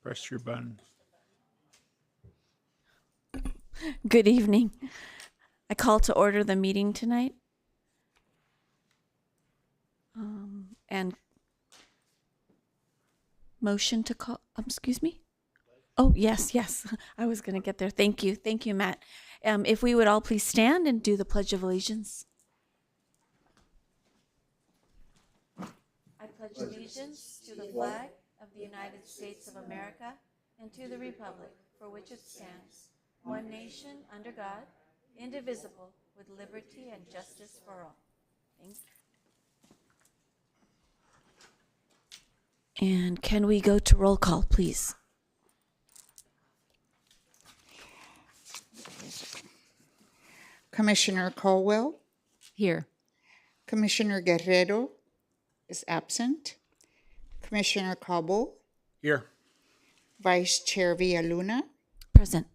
Press your button. Good evening. I call to order the meeting tonight. And motion to call, excuse me? Oh, yes. I was going to get there. Thank you. Thank you, Matt. If we would all please stand and do the Pledge of Allegiance. I pledge allegiance to the flag of the United States of America and to the republic for which it stands, one nation under God, indivisible, with liberty and justice for all. Thank you. And can we go to roll call, please? Commissioner Colwell, Here. Commissioner Guerrero is absent. Commissioner Cabo, Here. Vice Chair Villaluna, Present.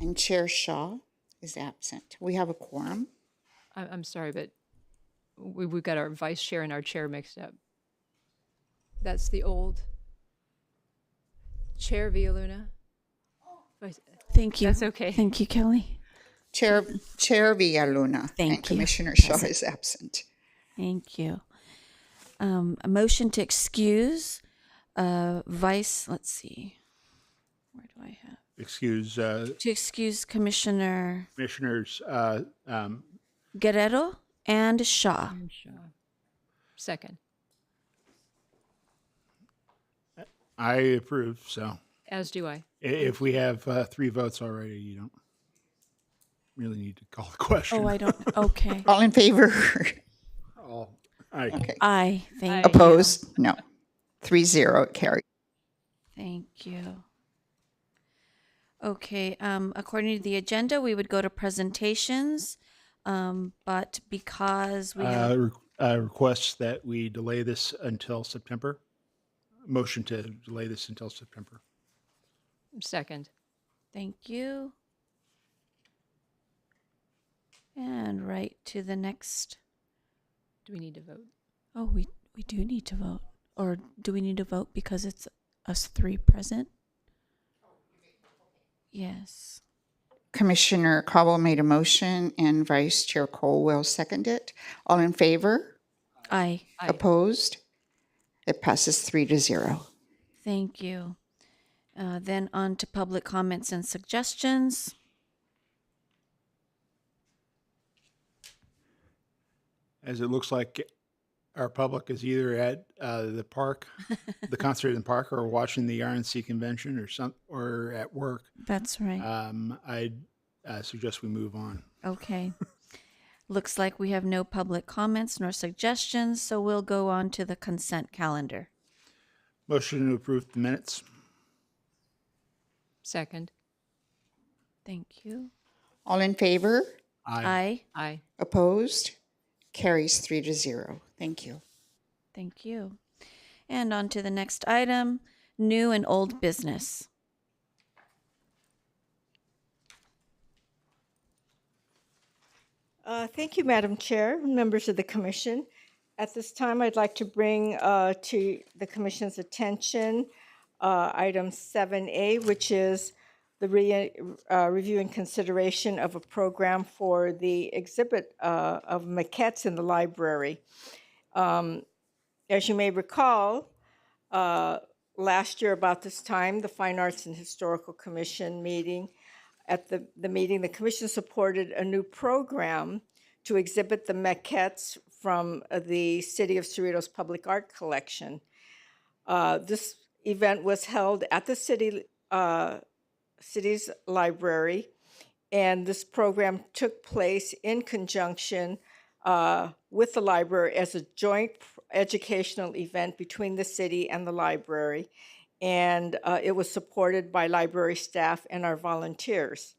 and Chair Shaw is absent. We have a quorum. I'm sorry, but we've got our vice chair and our chair mixed up. That's the old Chair Villaluna. Vice, Thank you. That's okay. Thank you, Kelly. Chair Villaluna Thank and you. Commissioner Shaw is absent. Thank you. A motion to excuse Vice, let's see. Where do I have? Excuse To excuse Commissioner Commissioners. Guerrero and Shaw. Second, I approve. So as do I. if we have 3 votes already, you don't really need to call the question. Oh, I don't, okay. All in favor? All. Aye. Okay. Aye, thank Aye. you. Opposed? No. 3-0 carried. Thank you. Okay, according to the agenda, we would go to presentations, but because we have, Requests that we delay this until September. Motion to delay this until September. Second. thank you. And right to the next, Do we need to vote? oh, we do need to vote. Or do we need to vote because it's us 3 present? Yes. Commissioner Cabo made a motion and Vice Chair Colwell seconded. All in favor? Aye, Aye. Opposed? It passes 3-0. thank you. Then on to public comments and suggestions. As it looks like our public is either at the park, the concert in the park, or watching the RNC convention, or at work. That's right. I'd suggest we move on. Okay. Looks like we have no public comments nor suggestions, so we'll go on to the consent calendar. Motion to approve the minutes. Second. Thank you. All in favor? Aye. Aye. Opposed? Carries 3-0. Thank you. Thank you. And on to the next item, new and old business. Thank you, Madam Chair, members of the Commission. At this time, I'd like to bring to the Commission's attention item 7A, which is the review and consideration of a program for the exhibit of maquettes in the library. As you may recall, last year about this time, the Fine Arts and Historical Commission meeting, at the meeting, the Commission supported a new program to exhibit the maquettes from the City of Cerritos Public Art Collection. This event was held at the city's library, and this program took place in conjunction with the library as a joint educational event between the city and the library. And it was supported by library staff and our volunteers,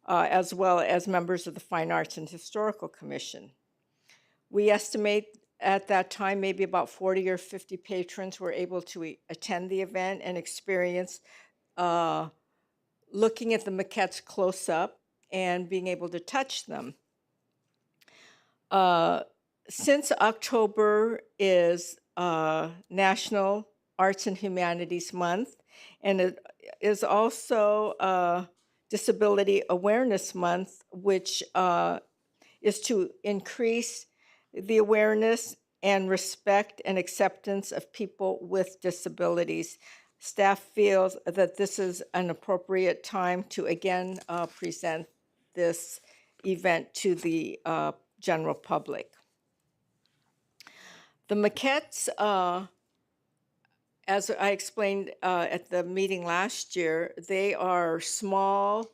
as well as members of the Fine Arts and Historical Commission. We estimate at that time maybe about 40 or 50 patrons were able to attend the event and experience looking at the maquettes close up and being able to touch them. Since October is National Arts and Humanities Month, And it is also Disability Awareness Month, which is to increase the awareness and respect and acceptance of people with disabilities. Staff feels that this is an appropriate time to again present this event to the general public. The maquettes, as I explained at the meeting last year, they are small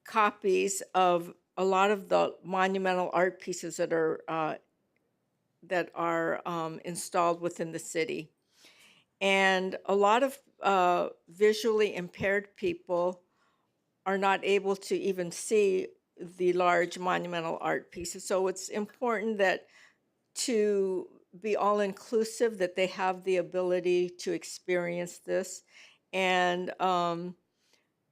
copies of a lot of the monumental art pieces that are installed within the city. And a lot of visually impaired people are not able to even see the large monumental art pieces. So it's important that to be all inclusive, that they have the ability to experience this. And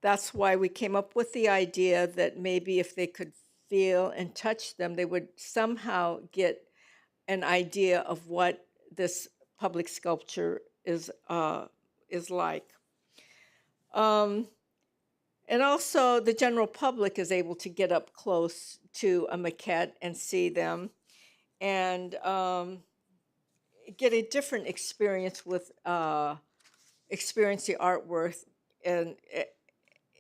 that's why we came up with the idea that maybe if they could feel and touch them, they would somehow get an idea of what this public sculpture is like. And also the general public is able to get up close to a maquette and see them and get a different experience with experience the artwork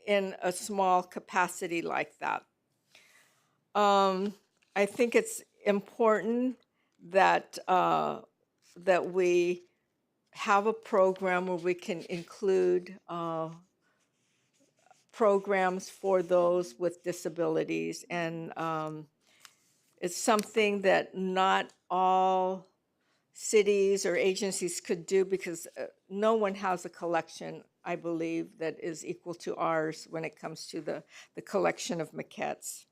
in a small capacity like that. I think it's important that that we have a program where we can include programs for those with disabilities, and it's something that not all cities or agencies could do because no one has a collection, I believe, that is equal to ours when it comes to the collection of maquettes.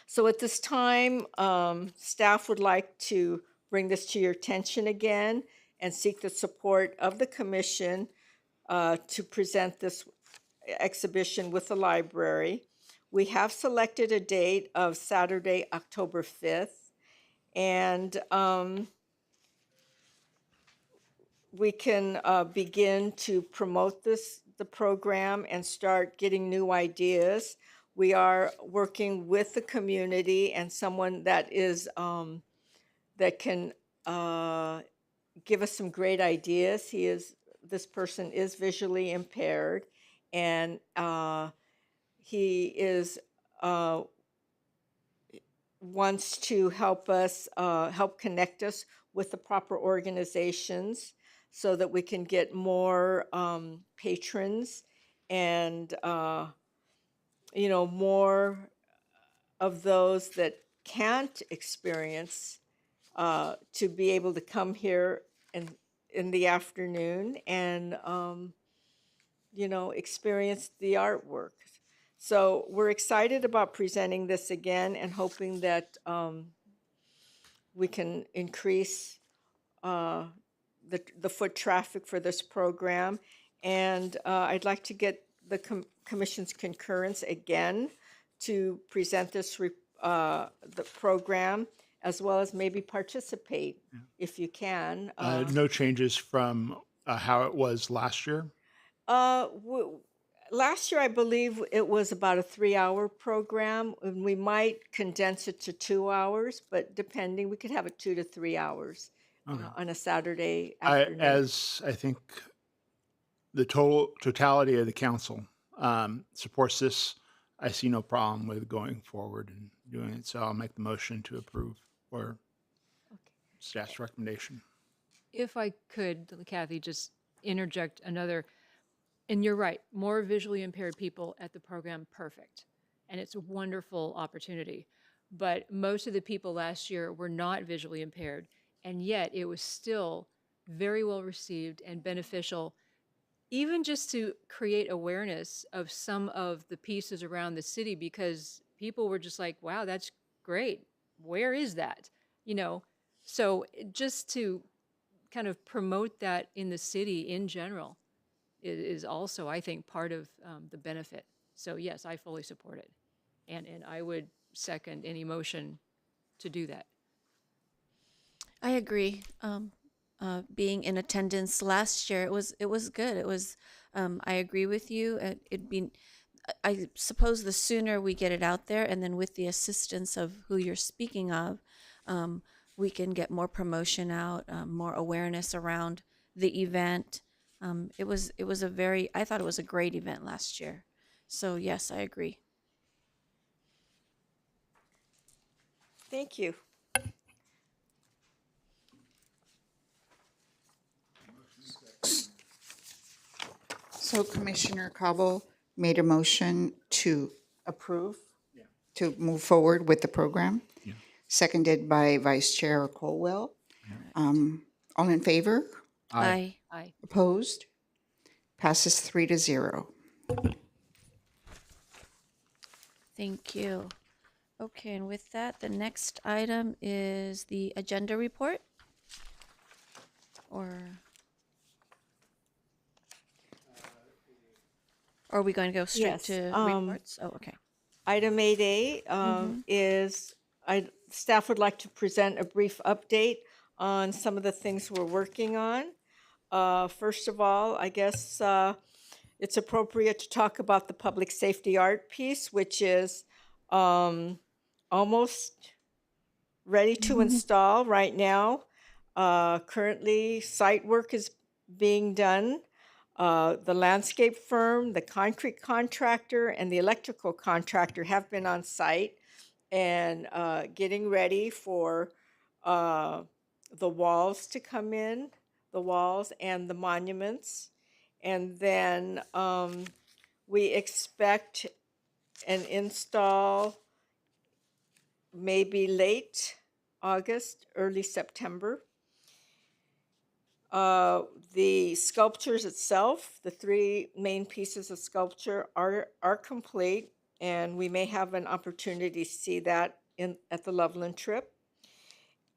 So at this time, staff would like to bring this to your attention again and seek the support of the commission to present this exhibition with the library. We have selected a date of Saturday, October 5th, and we can begin to promote the program and start getting new ideas. We are working with the community and someone that is that can give us some great ideas. This person is visually impaired, and he is wants to help us help connect us with the proper organizations so that we can get more patrons and more of those that can't experience to be able to come here in the afternoon and experience the artwork. So we're excited about presenting this again and hoping that we can increase the foot traffic for this program. And I'd like to get the commission's concurrence again to present this the program, as well as maybe participate if you can. No changes from how it was last year? Last year, I believe it was about a 3-hour program, and we might condense it to 2 hours, but depending, we could have it 2 to 3 hours on a Saturday afternoon. As I think the totality of the council supports this, I see no problem with going forward and doing it. So I'll make the motion to approve or staff's recommendation. If I could, Kathy, just interject another, and you're right, more visually impaired people at the program, perfect. And it's a wonderful opportunity. But most of the people last year were not visually impaired, and yet it was still very well received and beneficial, even just to create awareness of some of the pieces around the city, because people were just like, wow, that's great. Where is that? So just to kind of promote that in the city in general is also, I think, part of the benefit. So yes, I fully support it. And I would second any motion to do that. I agree. being in attendance last year. It was good. It was. I agree with you. It'd be. I suppose the sooner we get it out there, and then with the assistance of who you're speaking of, we can get more promotion out, more awareness around the event. It was a very. I thought it was a great event last year. So yes, I agree. Thank you. So Commissioner Cabo made a motion to approve, to move forward with the program. Yeah. Seconded by Vice Chair Colwell. All in favor? Aye. Aye. Opposed? Passes 3-0. Thank you. Okay, and with that, the next item is the agenda report. Or are we going to go straight Yes, to reports? Oh, okay. Item 8A is, staff would like to present a brief update on some of the things we're working on. First of all, I guess it's appropriate to talk about the public safety art piece, which is almost ready to install right now. Currently, site work is being done. The landscape firm, the concrete contractor, and the electrical contractor have been on site and getting ready for the walls to come in, the walls and the monuments. And then we expect an install maybe late August, early September. The sculptures itself, the 3 main pieces of sculpture are complete, and we may have an opportunity to see that at the Loveland trip.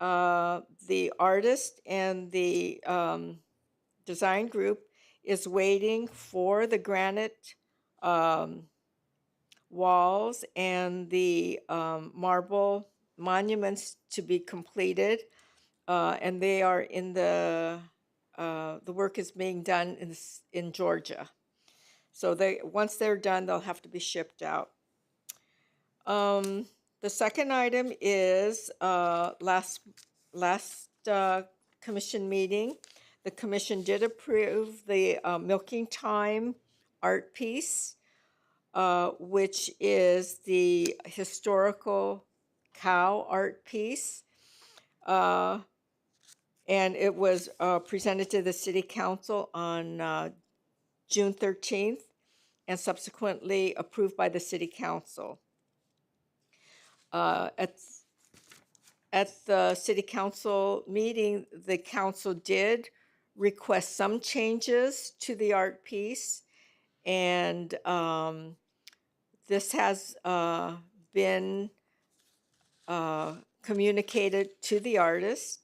The artist and the design group is waiting for the granite walls and the marble monuments to be completed, and they are in the work is being done in Georgia. So once they're done, they'll have to be shipped out. The second item is last commission meeting, the commission did approve the Milking Time art piece, which is the historical cow art piece. And it was presented to the city council on June 13th and subsequently approved by the city council. At the city council meeting, the council did request some changes to the art piece, and this has been communicated to the artist,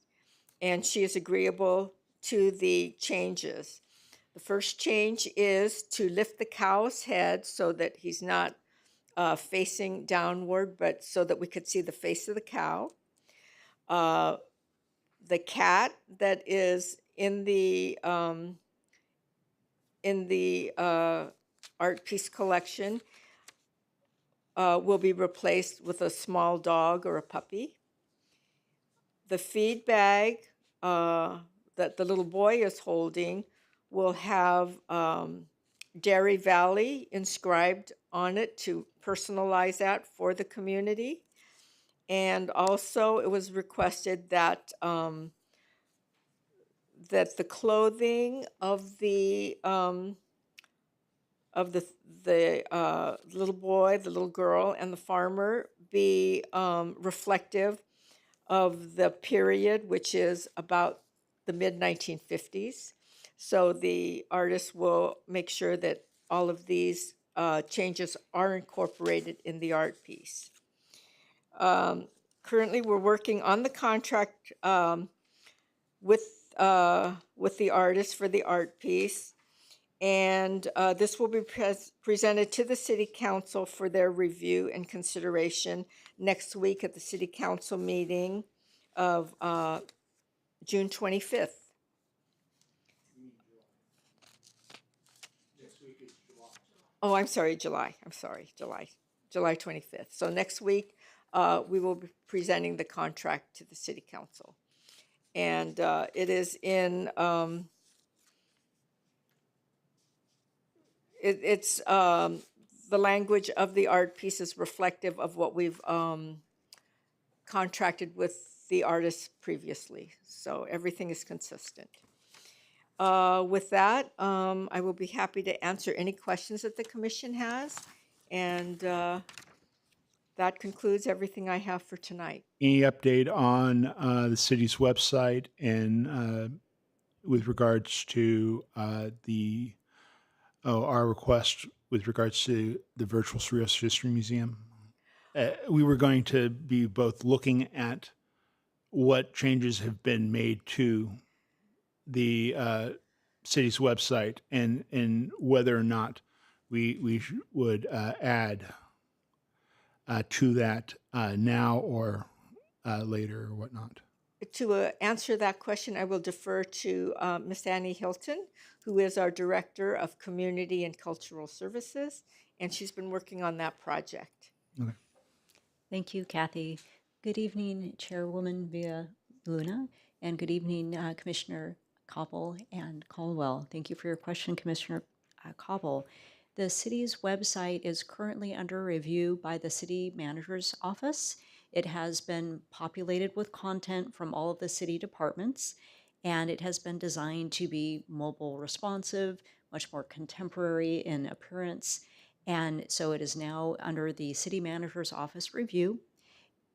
and she is agreeable to the changes. The first change is to lift the cow's head so that he's not facing downward, but so that we could see the face of the cow. The cat that is in the art piece collection will be replaced with a small dog or a puppy. The feed bag that the little boy is holding will have Dairy Valley inscribed on it to personalize that for the community. And also it was requested that that the clothing of the little boy, the little girl, and the farmer be reflective of the period, which is about the mid-1950s. So the artist will make sure that all of these changes are incorporated in the art piece. Currently, we're working on the contract with the artist for the art piece, and this will be presented to the city council for their review and consideration next week at the city council meeting of June 25th. Oh, I'm sorry, July. I'm sorry, July 25th. So next week, we will be presenting the contract to the city council. And it is in, it's the language of the art piece is reflective of what we've contracted with the artists previously. So everything is consistent. With that, I will be happy to answer any questions that the commission has. And that concludes everything I have for tonight. Any update on the city's website and with regards to our request with regards to the Virtual Surrealist History Museum? We were going to be both looking at what changes have been made to the city's website and whether or not we would add to that now or later or whatnot. To answer that question, I will defer to Miss Annie Hilton, who is our Director of Community and Cultural Services, and she's been working on that project. Okay. Thank you, Kathy. Good evening, Chairwoman Via Luna, and good evening, Commissioner Cobble and Caldwell. Thank you for your question, Commissioner Cobble. The city's website is currently under review by the City Manager's Office. It has been populated with content from all of the city departments, and it has been designed to be mobile responsive, much more contemporary in appearance. And so it is now under the City Manager's Office review.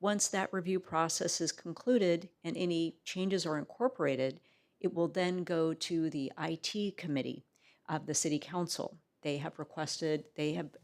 Once that review process is concluded and any changes are incorporated, it will then go to the IT committee of the City Council. They have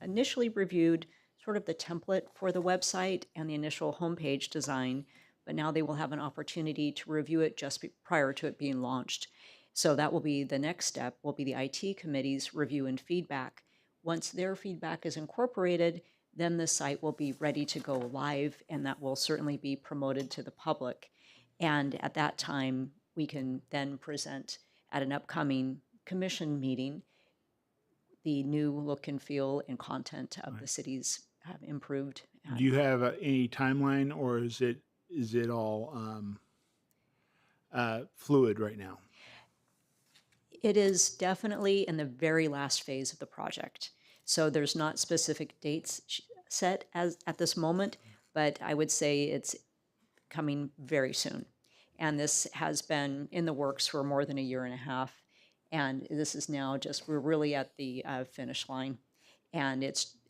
initially reviewed sort of the template for the website and the initial homepage design, but now they will have an opportunity to review it just prior to it being launched. So that will be the next step, will be the IT committee's review and feedback. Once their feedback is incorporated, then the site will be ready to go live, and that will certainly be promoted to the public. And at that time, we can then present at an upcoming commission meeting the new look and feel and content of the city's improved. Do you have any timeline, or is it all fluid right now? It is definitely in the very last phase of the project. So there's not specific dates set as at this moment, but I would say it's coming very soon. And this has been in the works for more than a year and a half. And this is now we're really at the finish line. And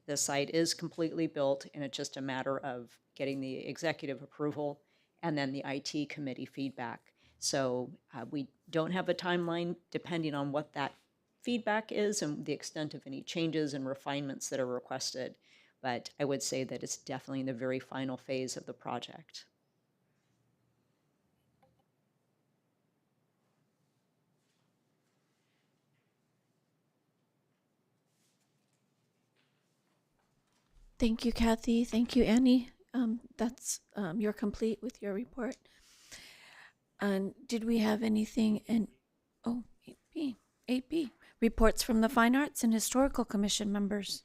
the site is completely built, and it's just a matter of getting the executive approval and then the IT committee feedback. So we don't have a timeline depending on what that feedback is and the extent of any changes and refinements that are requested. But I would say that it's definitely in the very final phase of the project. Thank you, Kathy. Thank you, Annie. You're complete with your report. And did we have anything in, 8B, reports from the Fine Arts and Historical Commission members?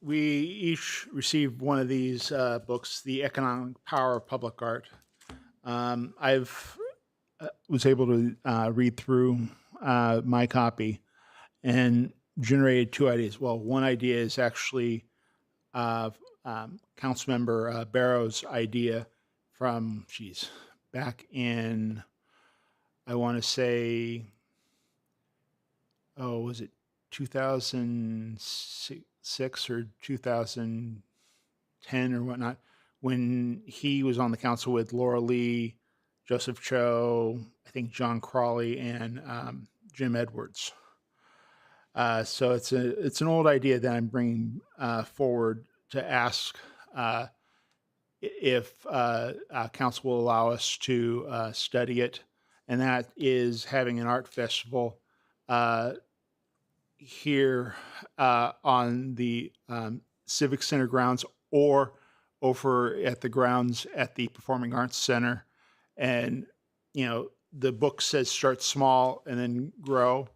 We each received one of these books, The Economic Power of Public Art. I've was able to read through my copy and generated two ideas. Well, one idea is actually Councilmember Barrow's idea from, back in, I want to say, was it 2006 or 2010 or whatnot, when he was on the council with Laura Lee, Joseph Cho, I think John Crawley, and Jim Edwards. So it's an old idea that I'm bringing forward to ask if council will allow us to study it, and that is having an art festival here on the Civic Center grounds or over at the grounds at the Performing Arts Center. And, the book says start small and then grow.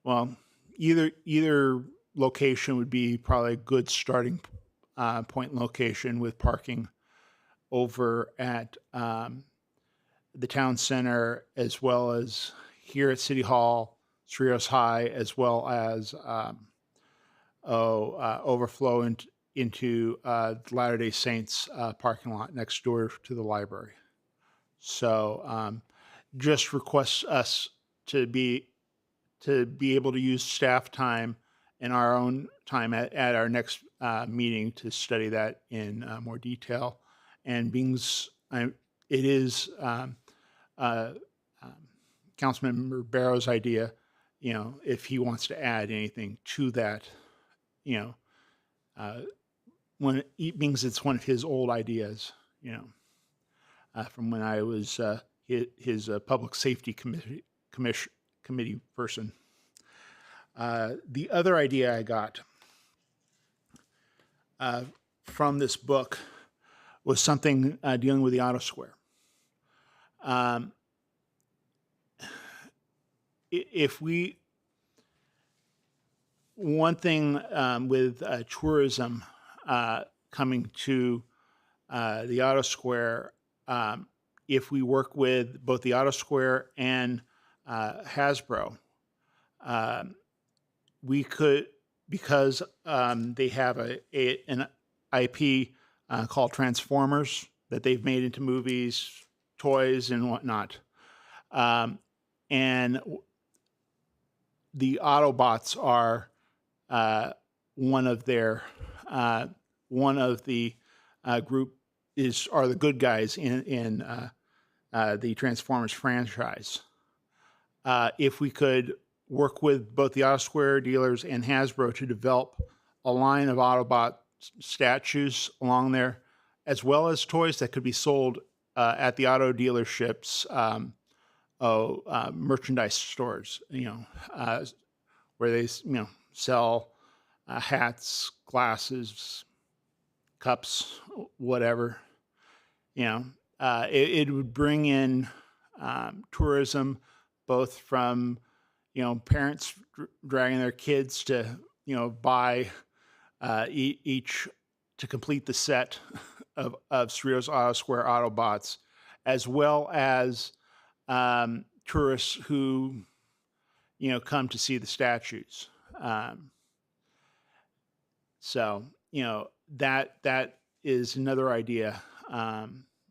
Well, either location would be probably a good starting point location with parking over at the town center, as well as here at City Hall, Cerritos High, as well as overflow into the Latter Day Saints parking lot next door to the library. So just request us to be able to use staff time and our own time at our next meeting to study that in more detail. And being it is Councilmember Barrow's idea, if he wants to add anything to that, when being it's one of his old ideas, from when I was his public safety committee person. The other idea I got from this book was something dealing with the Auto Square. One thing with tourism coming to the Auto Square, if we work with both the Auto Square and Hasbro, we could, because they have an IP called Transformers that they've made into movies, toys, and whatnot. And the Autobots are one of the group are the good guys in the Transformers franchise. If we could work with both the Auto Square dealers and Hasbro to develop a line of Autobot statues along there, as well as toys that could be sold at the auto dealerships, merchandise stores, where they sell hats, glasses, cups, whatever. It would bring in tourism, both from parents dragging their kids to buy each to complete the set of Cerritos Auto Square Autobots, as well as tourists who come to see the statues. So that is another idea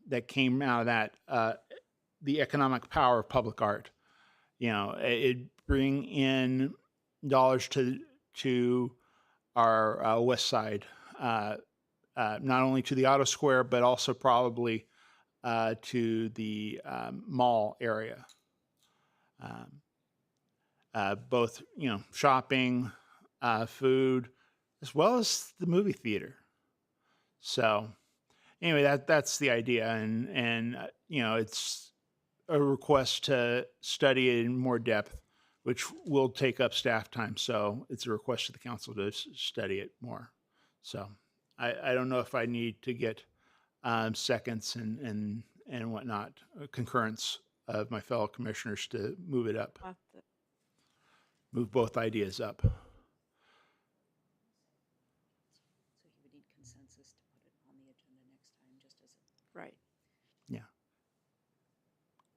that came out of that, the economic power of public art. It bring in dollars to our west side, not only to the Auto Square, but also probably to the mall area. Both shopping, food, as well as the movie theater. So anyway, that's the idea, and it's a request to study it in more depth, which will take up staff time. So it's a request to the council to study it more. So I don't know if I need to get seconds and whatnot, concurrence of my fellow commissioners to move it up, move both ideas up. So you would need consensus to put it on the agenda next time, just as a... Right. Yeah.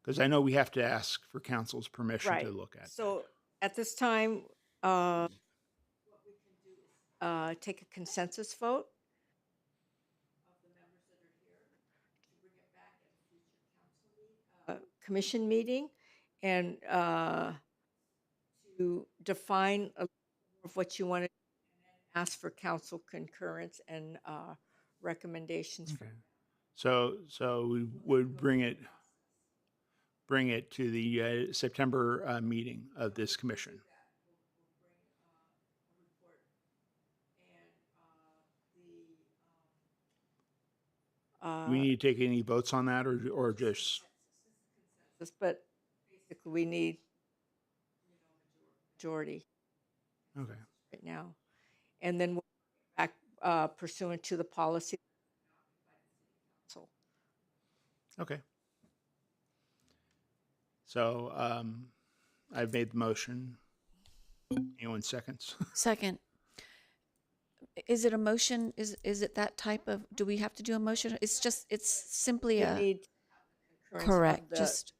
Because I know we have to ask for council's permission Right. to look at. So at this time, take a consensus vote. Commission meeting, and to define a of what you want to ask for council concurrence and recommendations. Okay. So we would bring it to the September meeting of this commission. Do we need to take any votes on that, or just? But basically, we need majority Okay. right now, and then we'll back pursuant to the policy. So Okay. So I've made the motion. Anyone seconds? Second. Is it a motion? Is it that type of, do we have to do a motion? It's simply You a, need concurrence of correct, the just,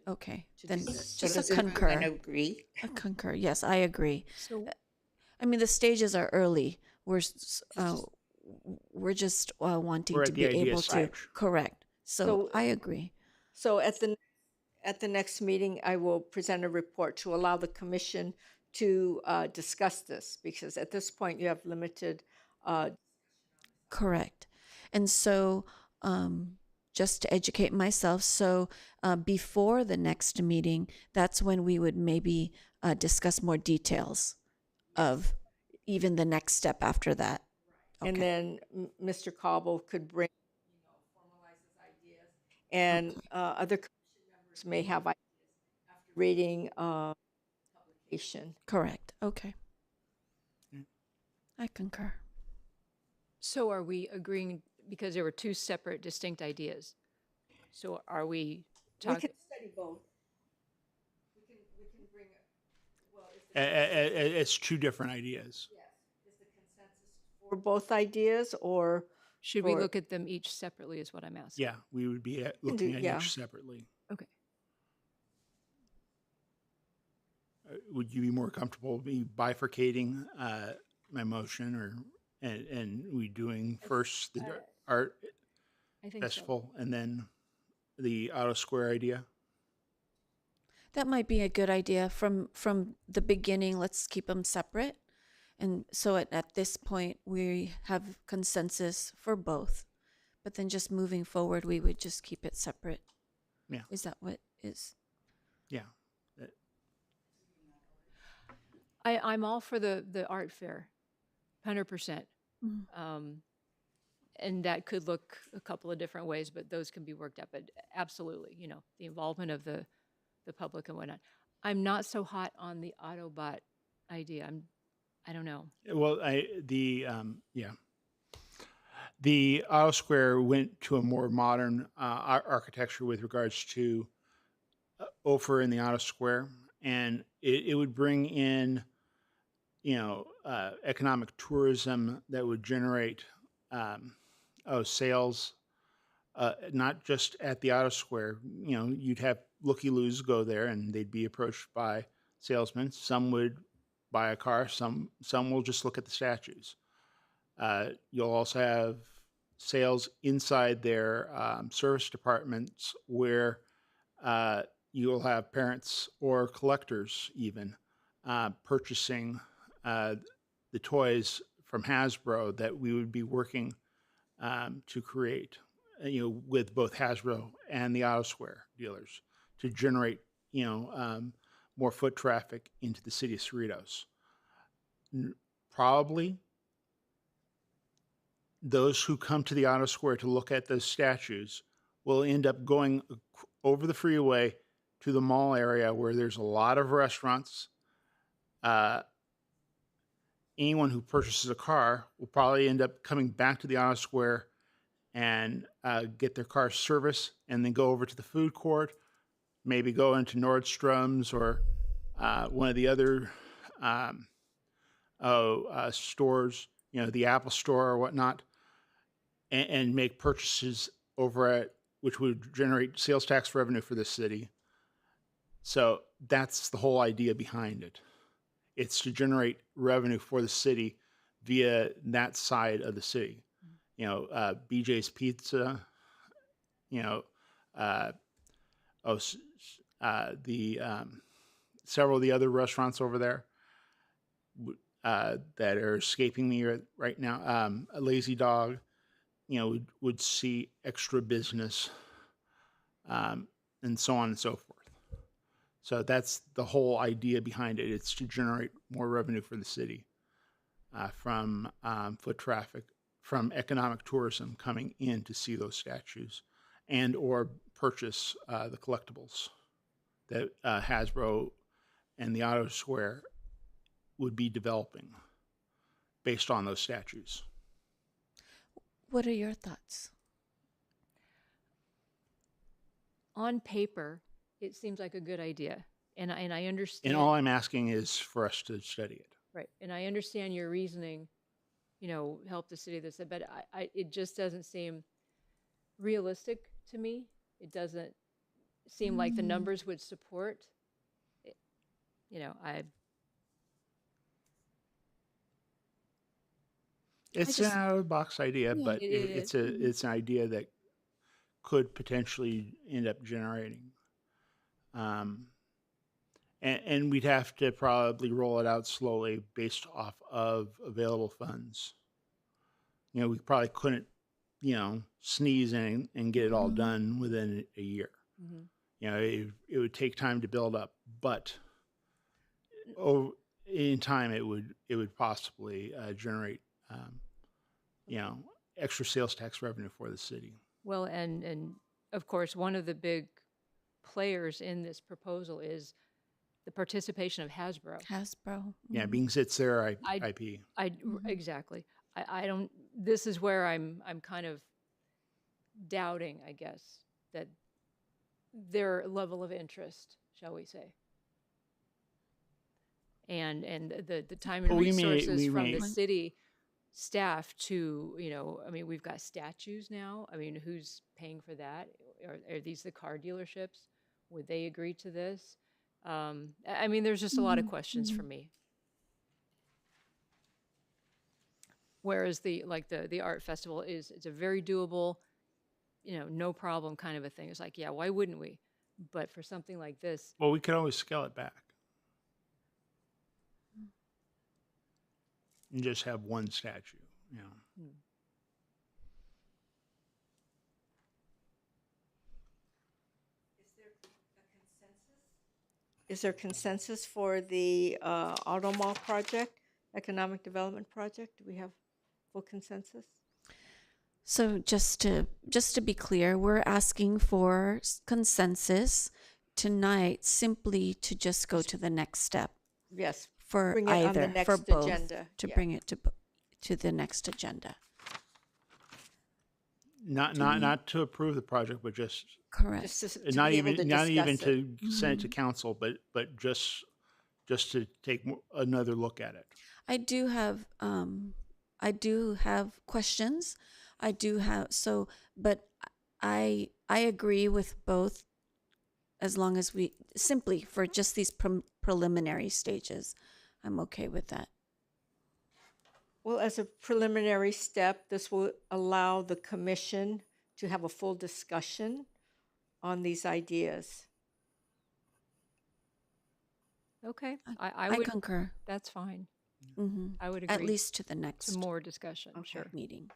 okay, then do this. So just does a everyone concur. agree? A concur, yes, I agree. So I mean, the stages are early. We're just wanting We're to at be the idea able to, stage. correct. So So- I agree. So at the next meeting, I will present a report to allow the commission to discuss this, because at this point you have limited. Correct. And so, just to educate myself, so before the next meeting, that's when we would maybe discuss more details of even the next step after that. And Okay. then Mr. Cobble could bring, formalize his ideas, and other commission members may have ideas after reading publication. Correct. Okay. I concur. So are we agreeing, because there were two separate distinct ideas? So are we We talking? can study both. We can bring, well, It's two different ideas. is the consensus for both ideas, or? Should we for- look at them each separately is what I'm asking? Yeah, we would be looking at yeah. each separately. Okay. Would you be more comfortable me bifurcating my motion, or and we doing first the art I think so. festival and then the Auto Square idea? That might be a good idea from the beginning. Let's keep them separate. And so at this point, we have consensus for both. But then just moving forward, we would just keep it separate. Yeah. Is that what is? Yeah. I'm all for the art fair, 100%. And that could look a couple of different ways, but those can be worked out. But absolutely, the involvement of the public and whatnot. I'm not so hot on the Autobot idea. I don't know. Well, the Auto Square went to a more modern architecture with regards to Ophir in the Auto Square, and it would bring in, economic tourism that would generate sales, not just at the Auto Square. You'd have looky-loos go there, and they'd be approached by salesmen. Some would buy a car. Some will just look at the statues. You'll also have sales inside their service departments where you'll have parents or collectors even purchasing the toys from Hasbro that we would be working to create, with both Hasbro and the Auto Square dealers to generate, more foot traffic into the city of Cerritos. Probably those who come to the Auto Square to look at those statues will end up going over the freeway to the mall area where there's a lot of restaurants. Anyone who purchases a car will probably end up coming back to the Auto Square and get their car serviced, and then go over to the food court, maybe go into Nordstrom's or one of the other stores, the Apple Store or whatnot, and make purchases over at, which would generate sales tax revenue for the city. So that's the whole idea behind it. It's to generate revenue for the city via that side of the city. BJ's Pizza, several of the other restaurants over there that are escaping me right now. A Lazy Dog, would see extra business, and so on and so forth. So that's the whole idea behind it. It's to generate more revenue for the city from foot traffic, from economic tourism coming in to see those statues and or purchase the collectibles that Hasbro and the Auto Square would be developing based on those statues. What are your thoughts? On paper, it seems like a good idea. And I And understand, all I'm asking is for us to study it. right, and I understand your reasoning, help the city this, but it just doesn't seem realistic to me. It doesn't seem like the numbers would support, it. I, It's an out of the box idea, but It it's an idea that could potentially end up generating. And we'd have to probably roll it out slowly based off of available funds. We probably couldn't, sneeze and get it all done within a year. Mhm. It would take time to build up, but in time it would possibly generate, extra sales tax revenue for the city. Well, and of course, one of the big players in this proposal is the participation of Hasbro. Hasbro. Yeah, being it's their I- IP. Exactly. I don't, this is where I'm kind of doubting, I guess, that their level of interest, shall we say. And the time and Well, resources from may- the city staff to, I mean, we've got statues now. I mean, who's paying for that? Are these the car dealerships? Would they agree to this? I mean, there's just a lot of questions for me. Whereas the art festival it's a very doable, no problem kind of a thing. It's like, yeah, why wouldn't we? But for something like this, Well, we could always scale it back and just have one statue. Is there consensus for the Auto Mall project, economic development project? Do we have full consensus? So just to be clear, we're asking for consensus tonight simply to just go to the next step Yes. for Bring it on the either, for next both, agenda, to yeah. bring it to the next agenda. Not to approve the project, but just Correct. Just to not be able even to not even discuss it. to send it to council, but just to take another look at it. I do have questions. But I agree with both, as long as we simply for just these preliminary stages, I'm okay with that. Well, as a preliminary step, this will allow the commission to have a full discussion on these ideas. okay, I I would, concur. that's fine. Hmm. I would agree. At least to the next to more discussion, sure. meeting.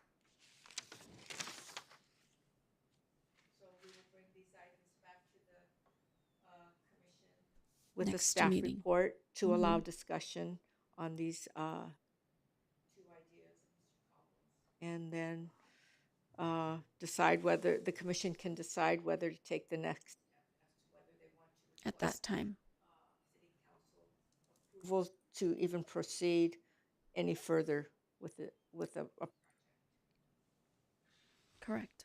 With a Next staff meeting. report to allow discussion on these two ideas. And then decide whether, the commission can decide whether to take the next At that time. approval to even proceed any further with it, with a Correct.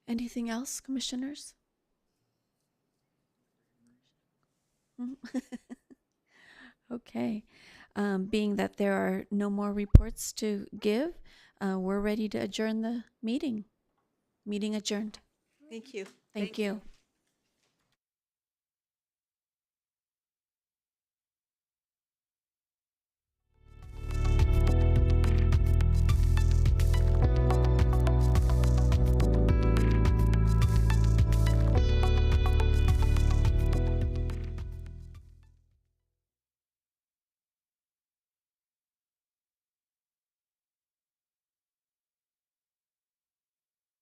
Anything else, commissioners? Okay. Being that there are no more reports to give, we're ready to adjourn the meeting. Meeting adjourned. Thank you. Thank you.